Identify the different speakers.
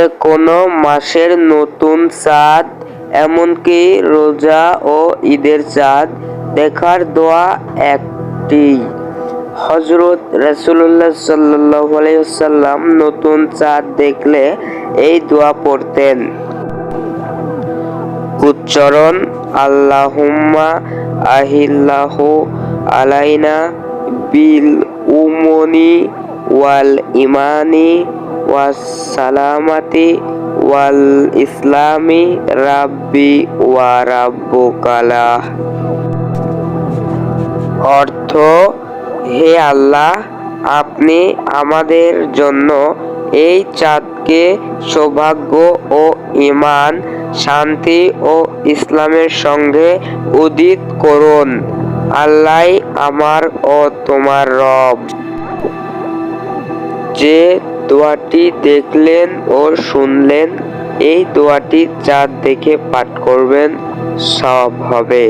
Speaker 1: যে কোনো মাসের নতুন চাঁদ, এমনকি রোজা ও ঈদের চাঁদ দেখার দোয়া একটি। হযরত রাসূলুল্লাহ সাল্লাল্লাহু আলাইহি ওয়াসাল্লাম নতুন চাঁদ দেখলে এই দোয়া পড়তেন। উচ্চারণ: আল্লাহুম্মা আহিল্লাহু আলাইনা বিল উমনি ওয়াল ইমানি ওয়াস সালামাতি ওয়াল ইসলামি রাব্বি ওয়া রাব্বুকালাহ। অর্থ: হে আল্লাহ, আপনি আমাদের জন্য এই চাঁদকে সৌভাগ্য ও ঈমান, শান্তি ও ইসলামের সঙ্গে উদিত করুন। আল্লাহই আমার ও তোমার রব। যে দোয়াটি দেখলেন ও শুনলেন, এই দোয়াটি চাঁদ দেখে পাঠ করবেন, সওয়াব হবে।